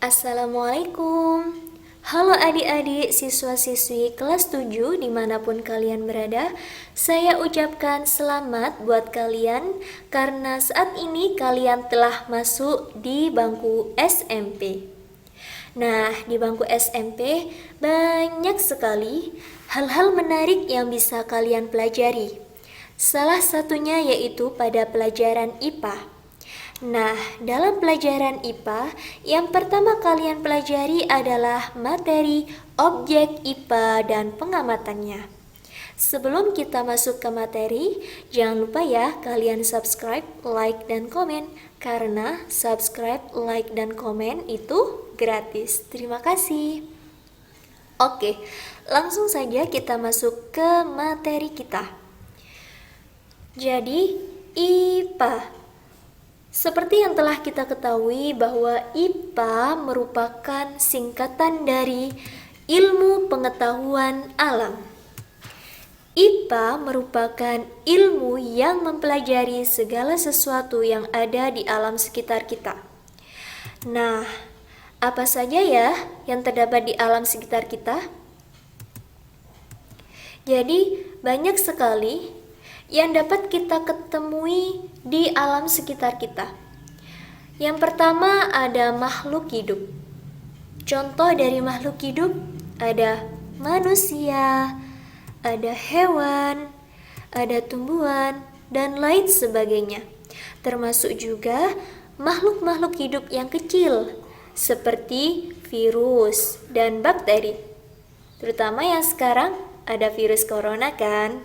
Assalamualaikum. Halo adik-adik siswa-siswi kelas 7 dimanapun kalian berada. Saya ucapkan selamat buat kalian karena saat ini kalian telah masuk di bangku SMP. Nah, di bangku SMP banyak sekali hal-hal menarik yang bisa kalian pelajari. Salah satunya yaitu pada pelajaran IPA. Nah, dalam pelajaran IPA, yang pertama kalian pelajari adalah materi objek IPA dan pengamatannya. Sebelum kita masuk ke materi, jangan lupa ya kalian subscribe, like, dan komen. Karena subscribe, like, dan komen itu gratis. Terima kasih. Oke, langsung saja kita masuk ke materi kita. Jadi, IPA. Seperti yang telah kita ketahui bahwa IPA merupakan singkatan dari Ilmu Pengetahuan Alam. IPA merupakan ilmu yang mempelajari segala sesuatu yang ada di alam sekitar kita. Nah, apa saja ya yang terdapat di alam sekitar kita? Jadi, banyak sekali yang dapat kita ketemui di alam sekitar kita. Yang pertama ada makhluk hidup. Contoh dari makhluk hidup ada manusia, ada hewan, ada tumbuhan, dan lain sebagainya. Termasuk juga makhluk-makhluk hidup yang kecil seperti virus dan bakteri. Terutama yang sekarang ada virus corona kan.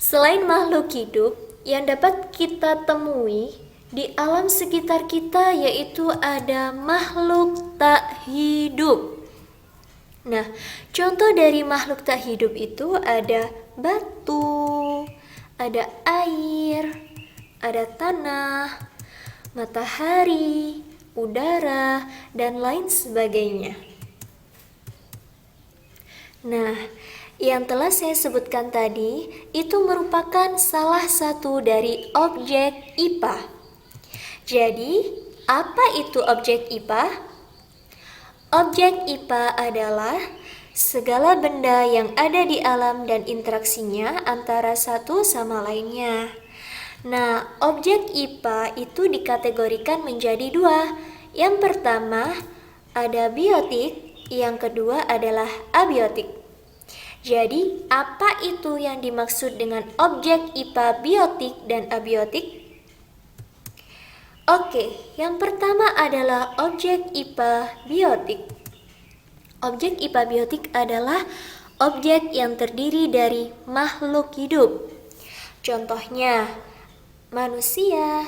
Selain makhluk hidup yang dapat kita temui di alam sekitar kita yaitu ada makhluk tak hidup. Nah, contoh dari makhluk tak hidup itu ada batu, ada air, ada tanah, matahari, udara, dan lain sebagainya. Nah, yang telah saya sebutkan tadi itu merupakan salah satu dari objek IPA. Jadi, apa itu objek IPA? Objek IPA adalah segala benda yang ada di alam dan interaksinya antara satu sama lainnya. Nah, objek IPA itu dikategorikan menjadi dua. Yang pertama ada biotik, yang kedua adalah abiotik. Jadi, apa itu yang dimaksud dengan objek IPA biotik dan abiotik? Oke, yang pertama adalah objek IPA biotik. Objek IPA biotik adalah objek yang terdiri dari makhluk hidup. Contohnya, manusia,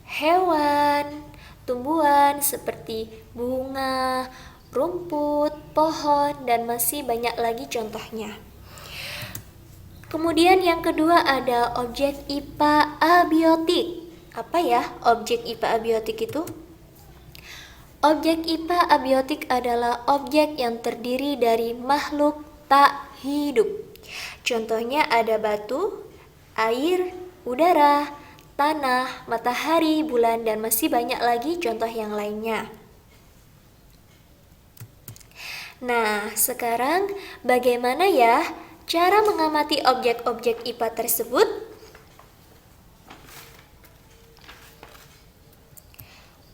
hewan, tumbuhan seperti bunga, rumput, pohon, dan masih banyak lagi contohnya. Kemudian yang kedua ada objek IPA abiotik. Apa ya objek IPA abiotik itu? Objek IPA abiotik adalah objek yang terdiri dari makhluk tak hidup. Contohnya ada batu, air, udara, tanah, matahari, bulan, dan masih banyak lagi contoh yang lainnya. Nah, sekarang bagaimana ya cara mengamati objek-objek IPA tersebut?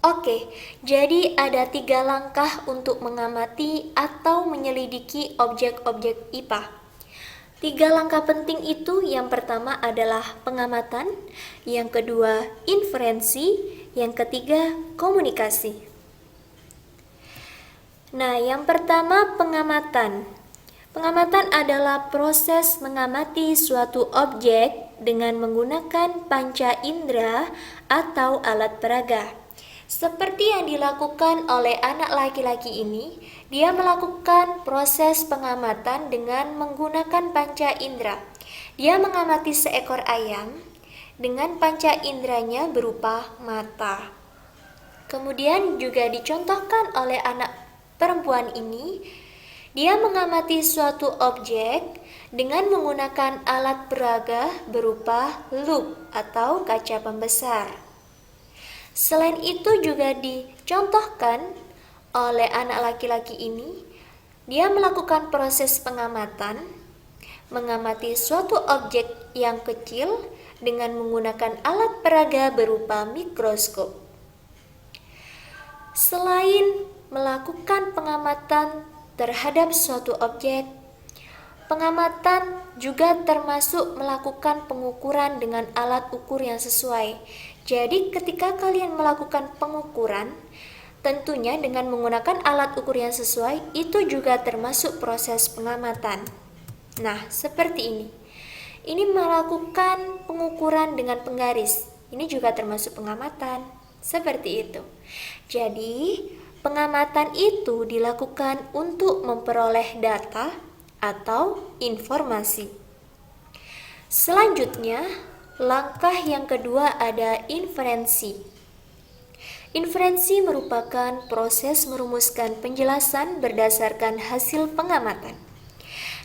Oke, jadi ada 3 langkah untuk mengamati atau menyelidiki objek-objek IPA. 3 langkah penting itu yang pertama adalah pengamatan, yang kedua inferensi, yang ketiga komunikasi. Nah, yang pertama pengamatan. Pengamatan adalah proses mengamati suatu objek dengan menggunakan panca indera atau alat peraga. Seperti yang dilakukan oleh anak laki-laki ini, dia melakukan proses pengamatan dengan menggunakan panca indera. Dia mengamati seekor ayam dengan panca inderanya berupa mata. Kemudian juga dicontohkan oleh anak perempuan ini, dia mengamati suatu objek dengan menggunakan alat peraga berupa lup atau kaca pembesar. Selain itu juga dicontohkan oleh anak laki-laki ini, dia melakukan proses pengamatan, mengamati suatu objek yang kecil dengan menggunakan alat peraga berupa mikroskop. Selain melakukan pengamatan terhadap suatu objek, pengamatan juga termasuk melakukan pengukuran dengan alat ukur yang sesuai. Jadi ketika kalian melakukan pengukuran, tentunya dengan menggunakan alat ukur yang sesuai, itu juga termasuk proses pengamatan. Nah, seperti ini. Ini melakukan pengukuran dengan penggaris. Ini juga termasuk pengamatan. Seperti itu. Jadi, pengamatan itu dilakukan untuk memperoleh data atau informasi. Selanjutnya, langkah yang kedua ada inferensi. Inferensi merupakan proses merumuskan penjelasan berdasarkan hasil pengamatan.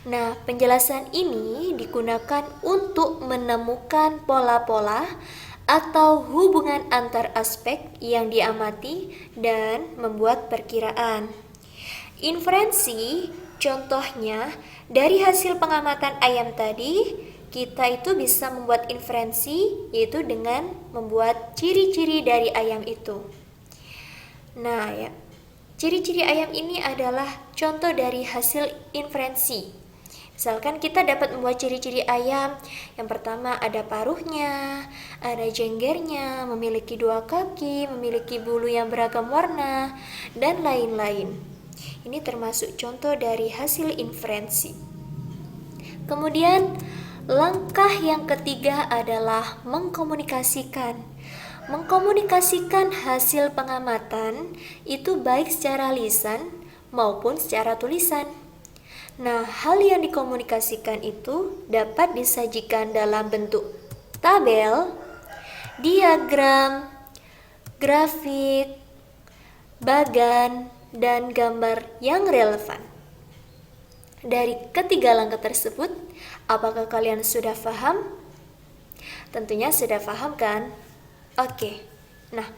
Nah, penjelasan ini digunakan untuk menemukan pola-pola atau hubungan antar aspek yang diamati dan membuat perkiraan. Inferensi, contohnya dari hasil pengamatan ayam tadi, kita itu bisa membuat inferensi, yaitu dengan membuat ciri-ciri dari ayam itu. Nah ya, ciri-ciri ayam ini adalah contoh dari hasil inferensi. Misalkan kita dapat membuat ciri-ciri ayam. Yang pertama ada paruhnya, ada jenggernya, memiliki 2 kaki, memiliki bulu yang beragam warna, dan lain-lain. Ini termasuk contoh dari hasil inferensi. Kemudian langkah yang ketiga adalah mengkomunikasikan. Mengkomunikasikan hasil pengamatan itu baik secara lisan maupun secara tulisan. Nah, hal yang dikomunikasikan itu dapat disajikan dalam bentuk tabel, diagram, grafik, bagan, dan gambar yang relevan. Dari ketiga langkah tersebut, apakah kalian sudah paham? Tentunya sudah paham kan? Oke. Nah,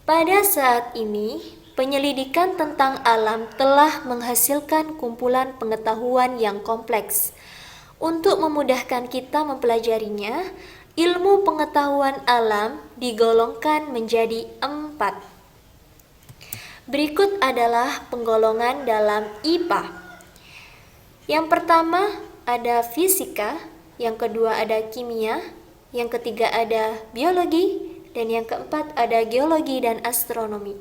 pada saat ini penyelidikan tentang alam telah menghasilkan kumpulan pengetahuan yang kompleks. Untuk memudahkan kita mempelajarinya, ilmu pengetahuan alam digolongkan menjadi 4. Berikut adalah penggolongan dalam IPA. Yang pertama ada fisika, yang kedua ada kimia, yang ketiga ada biologi, dan yang keempat ada geologi dan astronomi.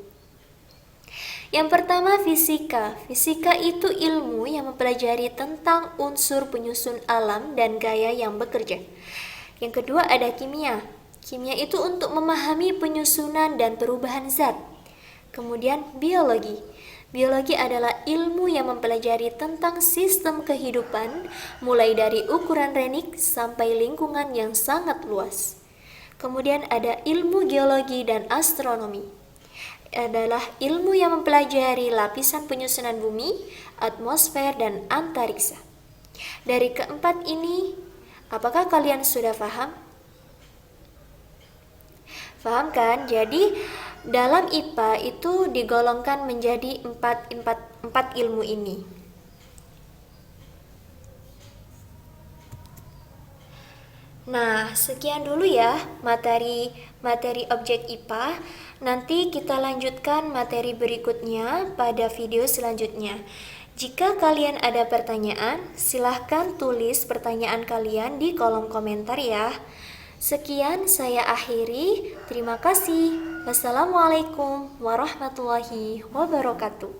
Yang pertama fisika. Fisika itu ilmu yang mempelajari tentang unsur penyusun alam dan gaya yang bekerja. Yang kedua ada kimia. Kimia itu untuk memahami penyusunan dan perubahan zat. Kemudian biologi. Biologi adalah ilmu yang mempelajari tentang sistem kehidupan, mulai dari ukuran renik sampai lingkungan yang sangat luas. Kemudian ada ilmu geologi dan astronomi. Adalah ilmu yang mempelajari lapisan penyusunan bumi, atmosfer, dan antariksa. Dari keempat ini, apakah kalian sudah paham? Paham kan? Jadi dalam IPA itu digolongkan menjadi empat ilmu ini. Nah, sekian dulu ya materi objek IPA. Nanti kita lanjutkan materi berikutnya pada video selanjutnya. Jika kalian ada pertanyaan, silahkan tulis pertanyaan kalian di kolom komentar ya. Sekian saya akhiri. Terima kasih. Wassalamualaikum warahmatullahi wabarakatuh.